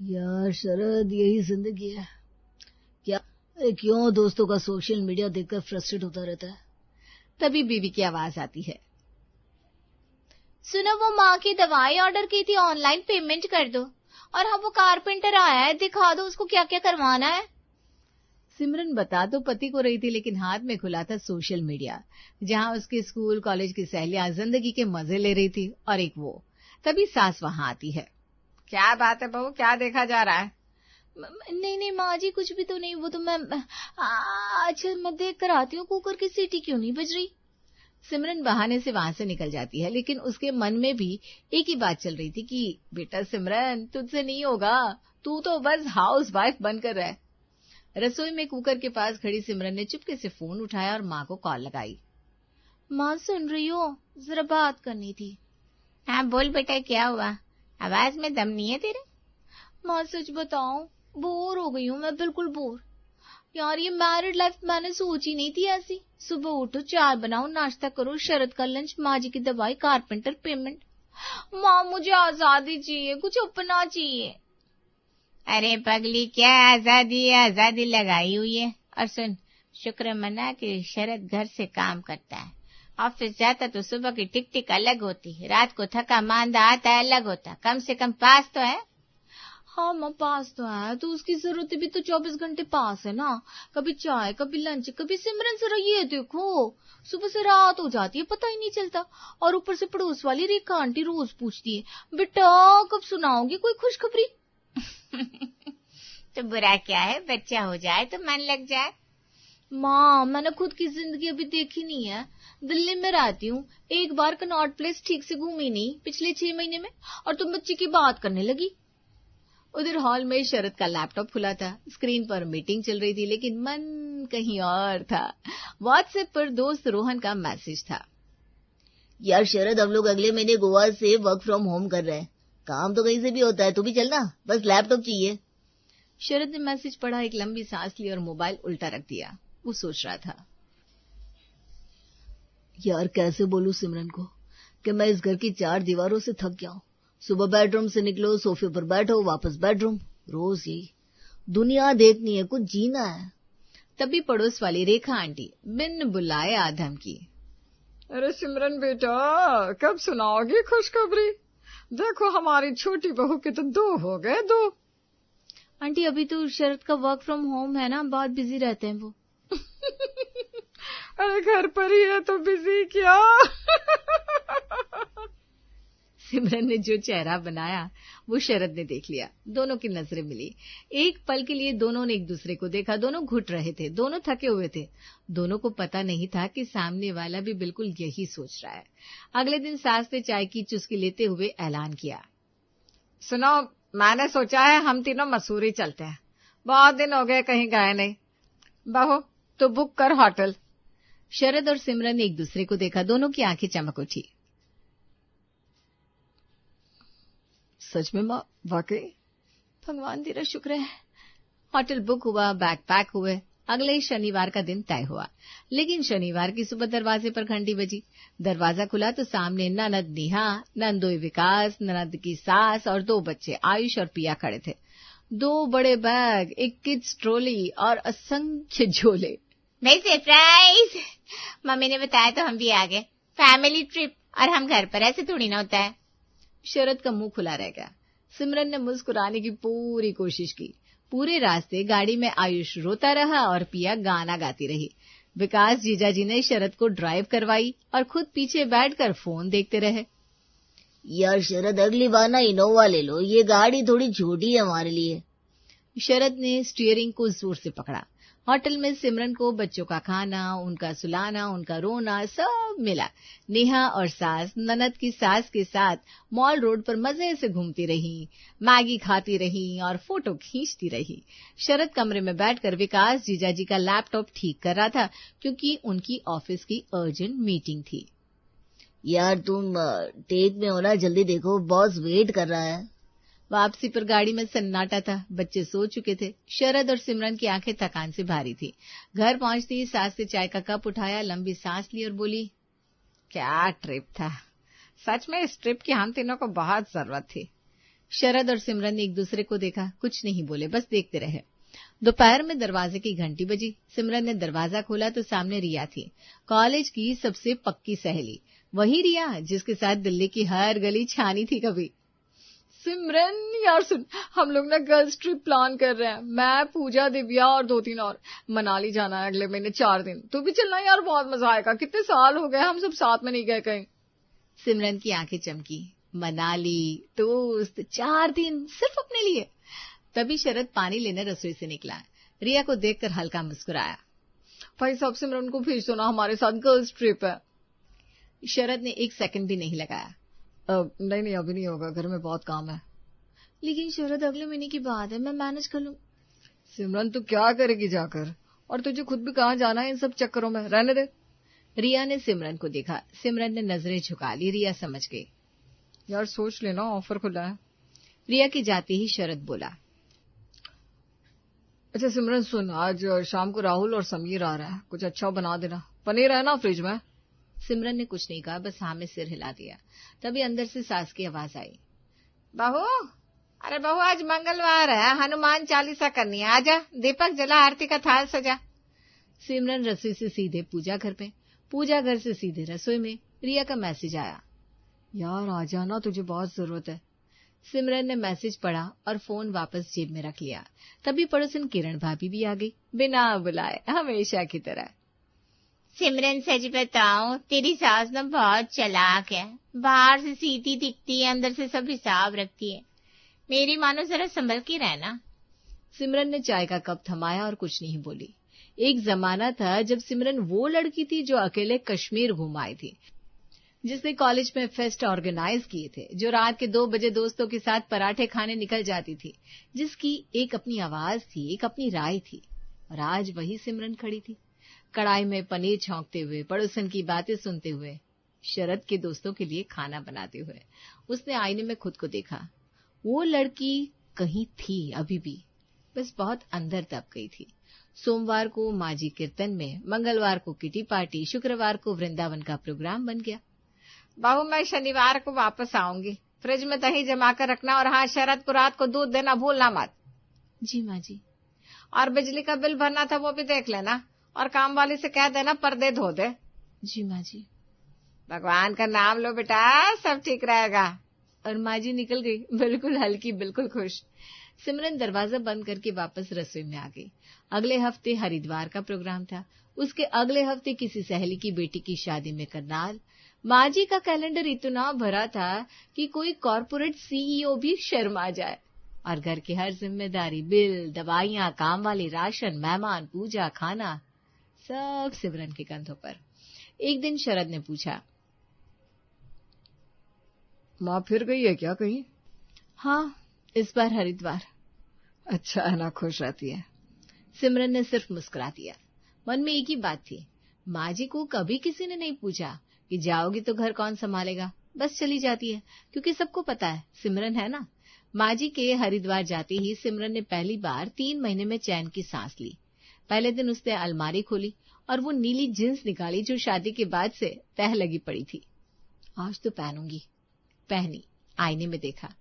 यार शरद, यही जिंदगी है क्या? क्यों दोस्तों का सोशल मीडिया देखकर फ्रस्ट्रेट होता रहता है? तभी बीवी की आवाज आती है। सुनो, वो माँ की दवाई ऑर्डर की थी, ऑनलाइन पेमेंट कर दो। और हाँ, वो कारपेंटर आया है, दिखा दो उसको क्या क्या करवाना है। सिमरन बता तो पति को रही थी, लेकिन हाथ में खुला था सोशल मीडिया, जहां उसके स्कूल कॉलेज की सहेलियां जिंदगी के मजे ले रही थी और एक वो। तभी सास वहां आती है। क्या बात है बहू, क्या देखा जा रहा है? नहीं नहीं माँ जी, कुछ भी तो नहीं। वो तो मैं अच्छा मैं देख कर आती हूँ, कुकर की सीटी क्यों नहीं बज रही। सिमरन बहाने से वहां से निकल जाती है, लेकिन उसके मन में भी एक ही बात चल रही थी कि बेटा सिमरन, तुझसे नहीं होगा, तू तो बस हाउस वाइफ बनकर रह। रसोई में कुकर के पास खड़ी सिमरन ने चुपके से फोन उठाया और माँ को कॉल लगाई। माँ सुन रही हो? जरा बात करनी थी। हाँ बोल बेटा, क्या हुआ? आवाज में दम नहीं है तेरे? माँ सच बताऊं, बोर हो गई हूँ मैं, बिल्कुल बोर। यार ये मैरिड लाइफ मैंने सोची नहीं थी ऐसी। सुबह उठो, चाय बनाओ, नाश्ता करो, शरद का लंच, माँ जी की दवाई, कारपेंटर पेमेंट। माँ मुझे आजादी चाहिए, कुछ अपना चाहिए। अरे पगली, क्या आजादी आजादी लगाई हुई है। और सुन, शुक्र मना कि शरद घर से काम करता है। ऑफिस जाता तो सुबह की टिक टिक अलग होती, रात को थका मांदा आता अलग होता। कम से कम पास तो है। हाँ माँ, पास तो है, तो उसकी जरूरत भी तो 24 घंटे पास है ना। कभी चाय, कभी लंच, कभी सिमरन जरा ये देखो, सुबह से रात हो जाती है, पता ही नहीं चलता। और ऊपर से पड़ोस वाली रेखा आंटी रोज पूछती है, बेटा कब सुनाओगी कोई खुशखबरी। तो बुरा क्या है, बच्चा हो जाए तो मन लग जाए। माँ मैंने खुद की जिंदगी अभी देखी नहीं है। दिल्ली में रहती हूँ, एक बार कनॉट प्लेस ठीक से घूमी नहीं पिछले 6 महीने में, और तुम बच्चे की बात करने लगी। उधर हॉल में शरद का लैपटॉप खुला था। स्क्रीन पर मीटिंग चल रही थी, लेकिन मन कहीं और था। व्हाट्सएप पर दोस्त रोहन का मैसेज था। यार शरद, हम लोग अगले महीने गोवा से वर्क फ्रॉम होम कर रहे हैं। काम तो कहीं से भी होता है, तू भी चलना, बस लैपटॉप चाहिए। शरद ने मैसेज पढ़ा, एक लंबी सांस ली और मोबाइल उल्टा रख दिया। वो सोच रहा था, यार कैसे बोलूं सिमरन को कि मैं इस घर की 4 दीवारों से थक गया हूं। सुबह बेडरूम से निकलो, सोफे पर बैठो, वापस बेडरूम, रोज यही। दुनिया देखनी है, कुछ जीना है। तभी पड़ोस वाली रेखा आंटी बिन बुलाए आधम की। अरे सिमरन बेटा, कब सुनाओगी खुशखबरी? देखो हमारी छोटी बहू के तो 2 हो गए, 2। आंटी अभी तो शरद का वर्क फ्रॉम होम है ना, बहुत बिजी रहते हैं वो। अरे घर पर ही है तो बिजी क्या? सिमरन ने जो चेहरा बनाया वो शरद ने देख लिया। दोनों की नजरें मिली। एक पल के लिए दोनों ने एक दूसरे को देखा। दोनों घुट रहे थे, दोनों थके हुए थे। दोनों को पता नहीं था कि सामने वाला भी बिल्कुल यही सोच रहा है। अगले दिन सास ने चाय की चुस्की लेते हुए ऐलान किया, सुनो, मैंने सोचा है हम तीनों मसूरी चलते हैं। बहुत दिन हो गए कहीं गए नहीं। बहू तो बुक कर होटल। शरद और सिमरन ने एक दूसरे को देखा। दोनों की आंखें चमक उठी। सच में माँ, वाकई? भगवान तेरा शुक्र है। होटल बुक हुआ, बैग पैक हुए। अगले शनिवार का दिन तय हुआ, लेकिन शनिवार की सुबह दरवाजे पर घंटी बजी। दरवाजा खुला तो सामने ननद नेहा, नंदोई विकास, ननद की सास और 2 बच्चे आयुष और पिया खड़े थे। 2 बड़े बैग, एक किड्स ट्रॉली और असंख्य झोले। नहीं सरप्राइज, मम्मी ने बताया तो हम भी आ गए। फैमिली ट्रिप, और हम घर पर ऐसे थोड़ी ना होता है। शरद का मुंह खुला रह गया। सिमरन ने मुस्कुराने की पूरी कोशिश की। पूरे रास्ते गाड़ी में आयुष रोता रहा और पिया गाना गाती रही। विकास जीजाजी ने शरद को ड्राइव करवाई और खुद पीछे बैठकर फोन देखते रहे। यार शरद, अगली बार ना इनोवा ले लो, ये गाड़ी थोड़ी छोटी है हमारे लिए। शरद ने स्टीयरिंग को जोर से पकड़ा। होटल में सिमरन को बच्चों का खाना, उनका सुलाना, उनका रोना सब मिला। नेहा और सास ननद की सास के साथ मॉल रोड पर मजे से घूमती रही, मैगी खाती रही और फोटो खींचती रही। शरद कमरे में बैठकर विकास जीजाजी का लैपटॉप ठीक कर रहा था, क्योंकि उनकी ऑफिस की अर्जेंट मीटिंग थी। यार तुम टेक में हो ना, जल्दी देखो, बॉस वेट कर रहा है। वापसी पर गाड़ी में सन्नाटा था। बच्चे सो चुके थे। शरद और सिमरन की आंखें थकान से भारी थी। घर पहुंचती ही सास से चाय का कप उठाया, लंबी सांस ली और बोली, क्या ट्रिप था। सच में इस ट्रिप की हम तीनों को बहुत जरूरत थी। शरद और सिमरन ने एक दूसरे को देखा, कुछ नहीं बोले, बस देखते रहे। दोपहर में दरवाजे की घंटी बजी। सिमरन ने दरवाजा खोला तो सामने रिया थी, कॉलेज की सबसे पक्की सहेली, वही रिया जिसके साथ दिल्ली की हर गली छानी थी कभी। सिमरन यार सुन, हम लोग ना गर्ल्स ट्रिप प्लान कर रहे हैं, मैं, पूजा, दिव्या और 2-3 और। मनाली जाना है अगले महीने 4 दिन, तू भी चलना यार, बहुत मजा आएगा। कितने साल हो गए हम सब साथ में नहीं गए कहीं। सिमरन की आंखें चमकी। मनाली, दोस्त, 4 दिन सिर्फ अपने लिए। तभी शरद पानी लेने रसोई से निकला। रिया को देखकर हल्का मुस्कुराया। भाई साहब सिमरन को भेज दो ना, हमारे साथ गर्ल्स ट्रिप है। शरद ने एक सेकंड भी नहीं लगाया। नहीं अभी नहीं होगा, घर में बहुत काम है। लेकिन शरद अगले महीने की बात है, मैं मैनेज कर लूं। सिमरन तू क्या करेगी जाकर, और तुझे खुद भी कहाँ जाना है इन सब चक्करों में, रहने दे। रिया ने सिमरन को देखा। सिमरन ने नजरें झुका ली। रिया समझ गई। यार सोच लेना, ऑफर खुला है। रिया के जाते ही शरद बोला, अच्छा सिमरन सुन, आज शाम को राहुल और समीर आ रहा है, कुछ अच्छा बना देना, पनीर है ना फ्रिज में। सिमरन ने कुछ नहीं कहा, बस हाँ में सिर हिला दिया। तभी अंदर से सास की आवाज आई, बहू, अरे बहू आज मंगलवार है, हनुमान चालीसा करनी है, आजा, दीपक जला, आरती का थाल सजा। सिमरन रसोई से सीधे पूजा घर पे, पूजा घर से सीधे रसोई में। रिया का मैसेज आया, यार आ जाना, तुझे बहुत जरूरत है। सिमरन ने मैसेज पढ़ा और फोन वापस जेब में रख लिया। तभी पड़ोसन किरण भाभी भी आ गई, बिना बुलाए, हमेशा की तरह। सिमरन सच बताओ, तेरी सास ना बहुत चालाक है, बाहर से सीधी दिखती है, अंदर से सब हिसाब रखती है। मेरी मानो जरा संभल के रहना। सिमरन ने चाय का कप थमाया और कुछ नहीं बोली। एक जमाना था जब सिमरन वो लड़की थी जो अकेले कश्मीर घूम आई थी, जिसने कॉलेज में फेस्ट ऑर्गेनाइज किए थे, जो रात के 2 बजे दोस्तों के साथ पराठे खाने निकल जाती थी, जिसकी एक अपनी आवाज थी, एक अपनी राय थी। और आज वही सिमरन खड़ी थी, कढ़ाई में पनीर छौंकते हुए, पड़ोसन की बातें सुनते हुए, शरद के दोस्तों के लिए खाना बनाते हुए। उसने आईने में खुद को देखा। वो लड़की कहीं थी अभी भी, बस बहुत अंदर दब गई थी। सोमवार को माजी कीर्तन में, मंगलवार को किटी पार्टी, शुक्रवार को वृंदावन का प्रोग्राम बन गया। बहू मैं शनिवार को वापस आऊंगी, फ्रिज में दही जमा कर रखना, और हाँ शरद को रात को दूध देना भूलना मत। जी माँ जी। और बिजली का बिल भरना था वो भी देख लेना, और काम वाली से कह देना पर्दे धो दे। जी माँ जी। भगवान का नाम लो बेटा, सब ठीक रहेगा। और माँ जी निकल गई, बिल्कुल हल्की, बिल्कुल खुश। सिमरन दरवाजा बंद करके वापस रसोई में आ गई। अगले हफ्ते हरिद्वार का प्रोग्राम था, उसके अगले हफ्ते किसी सहेली की बेटी की शादी में करनाल। माँ जी का कैलेंडर इतना भरा था कि कोई कॉर्पोरेट सीईओ भी शर्मा जाए। और घर की हर जिम्मेदारी, बिल, दवाइयाँ, काम वाले, राशन, मेहमान, पूजा, खाना, सब सिमरन के कंधों पर। एक दिन शरद ने पूछा, माँ फिर गई है क्या कहीं? हाँ, इस बार हरिद्वार। अच्छा है ना, खुश रहती है। सिमरन ने सिर्फ मुस्कुरा दिया। मन में एक ही बात थी, माँ जी को कभी किसी ने नहीं पूछा कि जाओगी तो घर कौन संभालेगा, बस चली जाती है, क्योंकि सबको पता है सिमरन है ना। माँ जी के हरिद्वार जाते ही सिमरन ने पहली बार 3 महीने में चैन की सांस ली। पहले दिन उसने अलमारी खोली और वो नीली जींस निकाली जो शादी के बाद से तह लगी पड़ी थी। आज तो पहनूंगी। पहनी, आईने में देखा,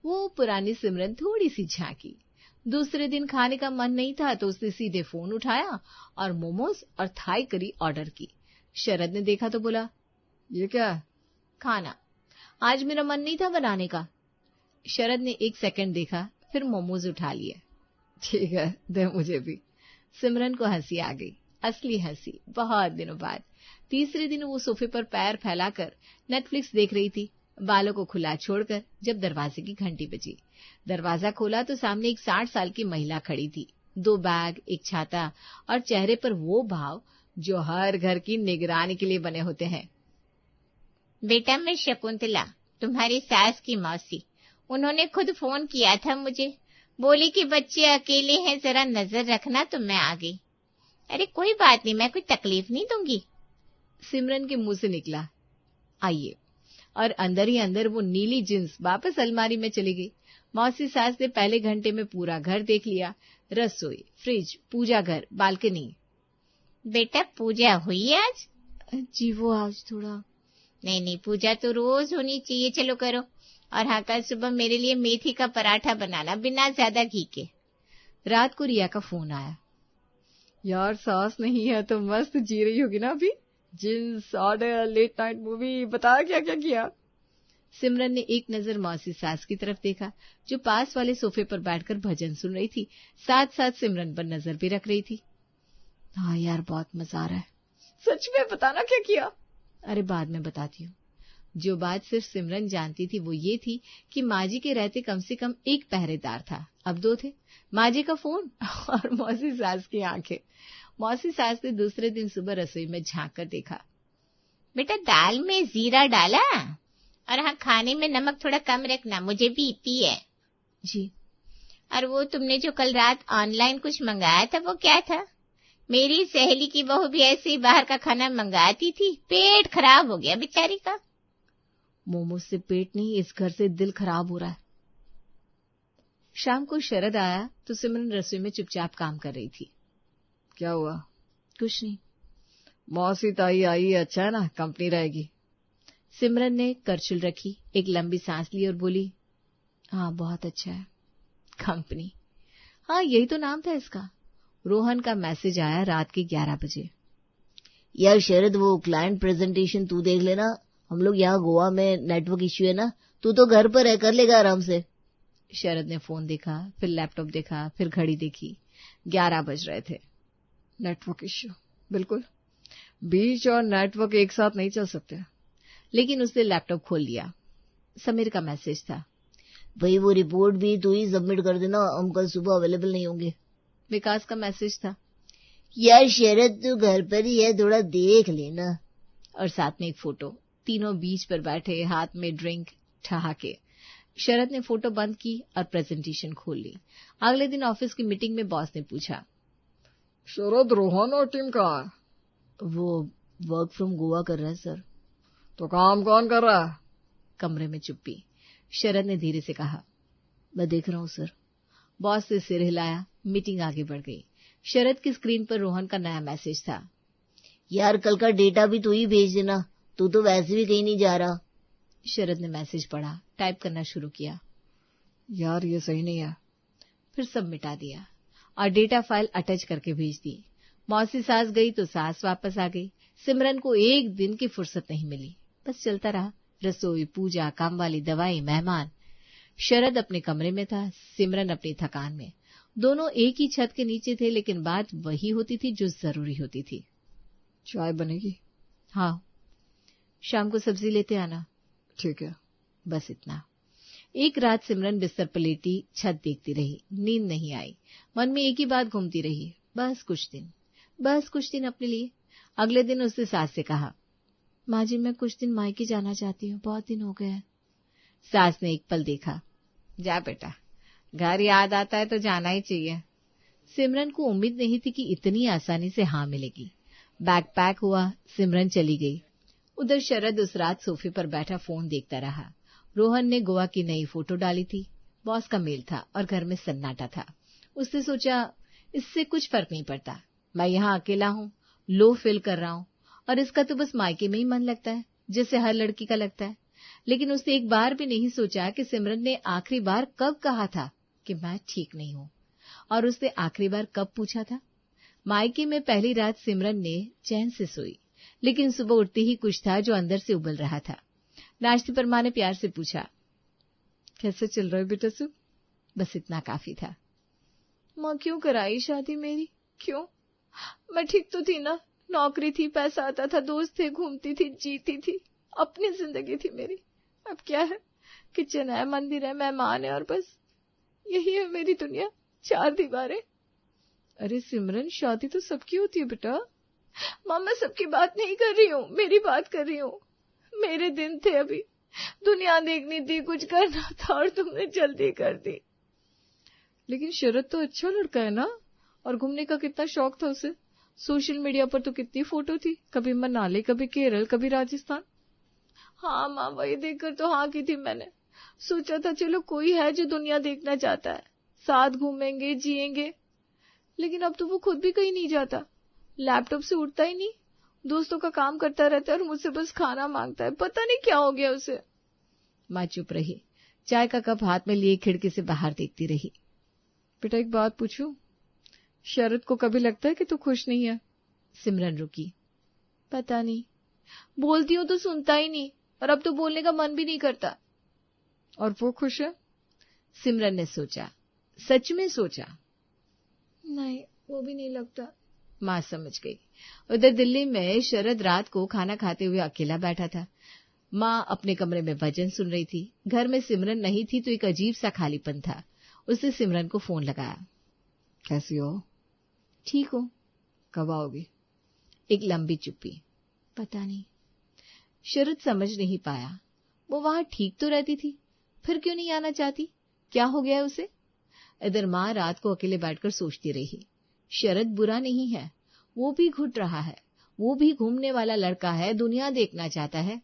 वो पुरानी सिमरन थोड़ी सी झांकी। दूसरे दिन खाने का मन नहीं था तो उसने सीधे फोन उठाया और मोमोज और थाई करी ऑर्डर की। शरद ने देखा तो बोला, ये क्या है? खाना। आज मेरा मन नहीं था बनाने का। शरद ने 1 सेकंड देखा, फिर मोमोज उठा लिए। ठीक है, दे मुझे भी। सिमरन को हंसी आ गई, असली हंसी, बहुत दिनों बाद। तीसरे दिन वो सोफे पर पैर फैलाकर नेटफ्लिक्स देख रही थी, बालों को खुला छोड़कर, जब दरवाजे की घंटी बजी। दरवाजा खोला तो सामने एक 60 साल की महिला खड़ी थी, 2 बैग, एक छाता और चेहरे पर वो भाव जो हर घर की निगरानी के लिए बने होते हैं। बेटा मैं शकुंतला, तुम्हारी सास की मौसी। उन्होंने खुद फोन किया था मुझे, बोली कि बच्चे अकेले हैं, जरा नजर रखना, तो मैं आ गई। अरे कोई बात नहीं, मैं कोई तकलीफ नहीं दूंगी। सिमरन के मुंह से निकला, आइए। और अंदर ही अंदर वो नीली जींस वापस अलमारी में चली गई। मौसी सास ने पहले घंटे में पूरा घर देख लिया, रसोई, फ्रिज, पूजा घर, बालकनी। बेटा पूजा हुई आज? जी वो आज थोड़ा। नहीं, पूजा तो रोज होनी चाहिए, चलो करो। और हाँ, कल सुबह मेरे लिए मेथी का पराठा बनाना, बिना ज्यादा घी के। रात को रिया का फोन आया। यार सास नहीं है तो मस्त जी रही होगी ना अभी, jeans, order, late night movie, बता क्या क्या किया। सिमरन ने एक नजर मौसी सास की तरफ देखा, जो पास वाले सोफे पर बैठकर भजन सुन रही थी, साथ साथ सिमरन पर नजर भी रख रही थी। हाँ यार, बहुत मजा आ रहा है। सच में बताना क्या किया। अरे बाद में बताती हूँ। जो बात सिर्फ सिमरन जानती थी वो ये थी कि माजी के रहते कम से कम एक पहरेदार था, अब 2 थे। माजी का फोन और मौसी सास की आंखें। मौसी सास ने दूसरे दिन सुबह रसोई में झांक कर देखा। बेटा, दाल में जीरा डाला, और हाँ, खाने में नमक थोड़ा कम रखना, मुझे बीपी है। जी। और वो तुमने जो कल रात ऑनलाइन कुछ मंगाया था वो क्या था? मेरी सहेली की बहू भी ऐसे ही बाहर का खाना मंगाती थी, पेट खराब हो गया बेचारी का। मोमोज से पेट नहीं, इस घर से दिल खराब हो रहा है। शाम को शरद आया तो सिमरन रसोई में चुपचाप काम कर रही थी। क्या हुआ? कुछ नहीं। मौसी ताई आई है, अच्छा है ना, कंपनी रहेगी। सिमरन ने करछुल रखी, एक लंबी सांस ली और बोली, हाँ बहुत अच्छा है। कंपनी, हाँ यही तो नाम था इसका। रोहन का मैसेज आया रात के 11 बजे। यार शरद, वो क्लाइंट प्रेजेंटेशन तू देख लेना, हम लोग यहाँ गोवा में नेटवर्क इश्यू है ना, तू तो घर पर है, कर लेगा आराम से। शरद ने फोन देखा, फिर लैपटॉप देखा, फिर घड़ी देखी, 11 बज रहे थे। नेटवर्क इश्यू, बिल्कुल, बीच और नेटवर्क एक साथ नहीं चल सकते। लेकिन उसने लैपटॉप खोल लिया। समीर का मैसेज था, भाई वो रिपोर्ट भी तू ही सबमिट कर देना, हम कल सुबह अवेलेबल नहीं होंगे। विकास का मैसेज था, यार शरद तू घर पर ही है, थोड़ा देख लेना। और साथ में एक फोटो, तीनों बीच पर बैठे, हाथ में ड्रिंक ठहाके। शरद ने फोटो बंद की और प्रेजेंटेशन खोल ली। अगले दिन ऑफिस की मीटिंग में बॉस ने पूछा, शरद, रोहन और टीम कहाँ है? वो वर्क फ्रॉम गोवा कर रहा है सर। तो काम कौन कर रहा है? कमरे में चुप्पी। शरद ने धीरे से कहा, मैं देख रहा हूँ सर। बॉस ने सिर हिलाया, मीटिंग आगे बढ़ गई। शरद की स्क्रीन पर रोहन का नया मैसेज था, यार कल का डेटा भी तू ही भेज देना, तू तो वैसे भी कहीं नहीं जा रहा। शरद ने मैसेज पढ़ा, टाइप करना शुरू किया। यार ये सही नहीं है। फिर सब मिटा दिया और डेटा फाइल अटैच करके भेज दी। मौसी सास गई तो सास वापस आ गई। सिमरन को एक दिन की फुर्सत नहीं मिली, बस चलता रहा, रसोई, पूजा, काम वाली, दवाई, मेहमान। शरद अपने कमरे में था, सिमरन अपनी थकान में। दोनों एक ही छत के नीचे थे, लेकिन बात वही होती थी जो जरूरी होती थी। चाय बनेगी? हाँ। शाम को सब्जी लेते आना। ठीक है। बस इतना। एक रात सिमरन बिस्तर पर लेटी छत देखती रही, नींद नहीं आई। मन में एक ही बात घूमती रही, बस कुछ दिन अपने लिए। अगले दिन उसने सास से कहा, माँ जी मैं कुछ दिन मायके जाना चाहती हूँ, बहुत दिन हो गए हैं। सास ने एक पल देखा, जा बेटा, घर याद आता है तो जाना ही चाहिए। सिमरन को उम्मीद नहीं थी कि इतनी आसानी से हाँ मिलेगी। बैग पैक हुआ, सिमरन चली गई। उधर शरद उस रात सोफे पर बैठा फोन देखता रहा। रोहन ने गोवा की नई फोटो डाली थी, बॉस का मेल था और घर में सन्नाटा था। उसने सोचा, इससे कुछ फर्क नहीं पड़ता, मैं यहाँ अकेला हूँ, लो फील कर रहा हूँ, और इसका तो बस मायके में ही मन लगता है, जैसे हर लड़की का लगता है। लेकिन उसने एक बार भी नहीं सोचा कि सिमरन ने आखिरी बार कब कहा था कि मैं ठीक नहीं हूँ, और उसने आखिरी बार कब पूछा था। मायके में पहली रात सिमरन ने चैन से सोई, लेकिन सुबह उठते ही कुछ था जो अंदर से उबल रहा था। नाश्ते पर माँ ने प्यार से पूछा, कैसे चल रहा है बेटा सु? बस इतना काफी था। माँ क्यों कराई शादी मेरी, क्यों? मैं ठीक तो थी ना, नौकरी थी, पैसा आता था, दोस्त थे, घूमती थी, जीती थी, अपनी जिंदगी थी मेरी। अब क्या है, किचन है, मंदिर है, मेहमान है, और बस यही है मेरी दुनिया, 4 दीवारें। अरे सिमरन, शादी तो सबकी होती है बेटा। माँ मैं सबकी बात नहीं कर रही हूँ, मेरी बात कर रही हूँ। मेरे दिन थे, अभी दुनिया देखनी थी, कुछ करना था, और तुमने जल्दी कर दी। लेकिन शरद तो अच्छा लड़का है ना, और घूमने का कितना शौक था उसे। सोशल मीडिया पर तो कितनी फोटो थी, कभी मनाली, कभी केरल, कभी राजस्थान। हाँ माँ, वही देखकर तो हाँ की थी मैंने। सोचा था चलो कोई है जो दुनिया देखना चाहता है, साथ घूमेंगे, जिएंगे। लेकिन अब तो वो खुद भी कहीं नहीं जाता, लैपटॉप से उठता ही नहीं, दोस्तों का काम करता रहता है और मुझसे बस खाना मांगता है। पता नहीं क्या हो गया उसे। माँ चुप रही। चाय का कप हाथ में लिए खिड़की से बाहर देखती रही। बेटा एक बात पूछूं, शरद को कभी लगता है कि तू खुश नहीं है? सिमरन रुकी। पता नहीं, बोलती हूँ तो सुनता ही नहीं, और अब तो बोलने का मन भी नहीं करता। और वो खुश है? सिमरन ने सोचा, सच में सोचा। नहीं, वो भी नहीं लगता। माँ समझ गई। उधर दिल्ली में शरद रात को खाना खाते हुए अकेला बैठा था। माँ अपने कमरे में भजन सुन रही थी। घर में सिमरन नहीं थी तो एक अजीब सा खालीपन था। उसने सिमरन को फोन लगाया। कैसी हो? ठीक हो। कब आओगी? एक लंबी चुप्पी। पता नहीं। शरद समझ नहीं पाया, वो वहां ठीक तो रहती थी, फिर क्यों नहीं आना चाहती? क्या हो गया उसे? इधर माँ रात को अकेले बैठकर सोचती रही। शरद बुरा नहीं है, वो भी घुट रहा है, वो भी घूमने वाला लड़का है, दुनिया देखना चाहता है,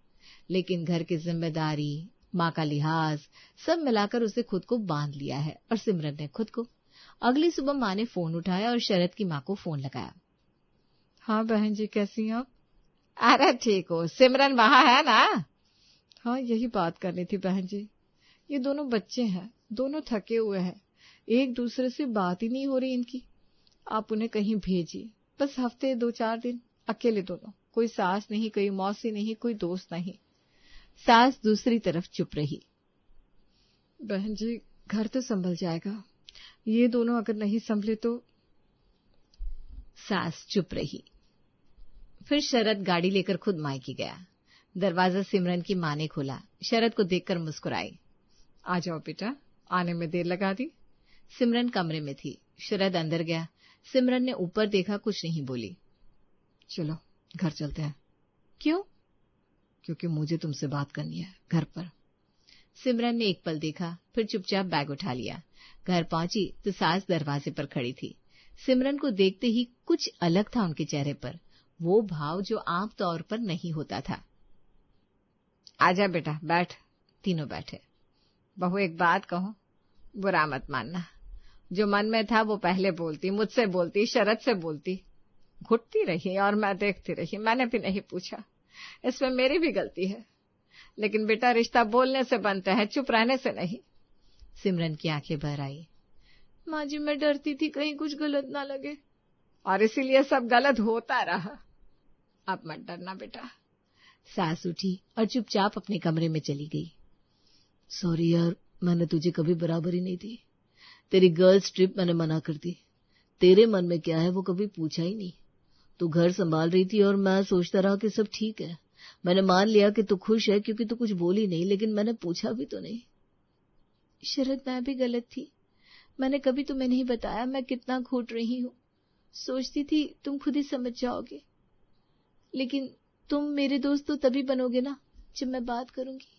लेकिन घर की जिम्मेदारी, माँ का लिहाज, सब मिलाकर उसे खुद को बांध लिया है। और सिमरन ने खुद को। अगली सुबह माँ ने फोन उठाया और शरद की माँ को फोन लगाया। हाँ बहन जी, कैसी हैं आप? अरे ठीक हो, सिमरन वहां है ना? हाँ, यही बात करनी थी बहन जी। ये दोनों बच्चे हैं, दोनों थके हुए हैं, एक दूसरे से बात ही नहीं हो रही इनकी। आप उन्हें कहीं भेजिए, बस हफ्ते 2-4 दिन, अकेले दोनों, कोई सास नहीं, कोई मौसी नहीं, कोई दोस्त नहीं। सास दूसरी तरफ चुप रही। बहन जी, घर तो संभल जाएगा, ये दोनों अगर नहीं संभले तो। सास चुप रही। फिर शरद गाड़ी लेकर खुद मायके गया। दरवाजा सिमरन की माँ ने खोला। शरद को देखकर मुस्कुराई। आ जाओ बेटा, आने में देर लगा दी। सिमरन कमरे में थी। शरद अंदर गया। सिमरन ने ऊपर देखा, कुछ नहीं बोली। चलो घर चलते हैं। क्यों? क्योंकि मुझे तुमसे बात करनी है घर पर। सिमरन ने एक पल देखा, फिर चुपचाप बैग उठा लिया। घर पहुंची तो सास दरवाजे पर खड़ी थी। सिमरन को देखते ही कुछ अलग था उनके चेहरे पर, वो भाव जो आम तौर पर नहीं होता था। आजा बेटा, बैठ। तीनों बैठे। बहू एक बात कहूं, बुरा मत मानना, जो मन में था वो पहले बोलती, मुझसे बोलती, शरद से बोलती। घुटती रही और मैं देखती रही, मैंने भी नहीं पूछा, इसमें मेरी भी गलती है। लेकिन बेटा, रिश्ता बोलने से बनते हैं, चुप रहने से नहीं। सिमरन की आंखें भर आई। माँ जी, मैं डरती थी कहीं कुछ गलत ना लगे, और इसीलिए सब गलत होता रहा। अब मत डरना बेटा। सास उठी और चुपचाप अपने कमरे में चली गई। सॉरी यार, मैंने तुझे कभी बराबरी नहीं दी। तेरी गर्ल्स ट्रिप मैंने मना कर दी। तेरे मन में क्या है वो कभी पूछा ही नहीं। तू घर संभाल रही थी और मैं सोचता रहा कि सब ठीक है। मैंने मान लिया कि तू खुश है क्योंकि तू कुछ बोली नहीं, लेकिन मैंने पूछा भी तो नहीं। शरद, मैं भी गलत थी। मैंने कभी तुम्हें नहीं बताया मैं कितना घुट रही हूँ। सोचती थी तुम खुद ही समझ जाओगे, लेकिन तुम मेरे दोस्त तो तभी बनोगे ना जब मैं बात करूंगी।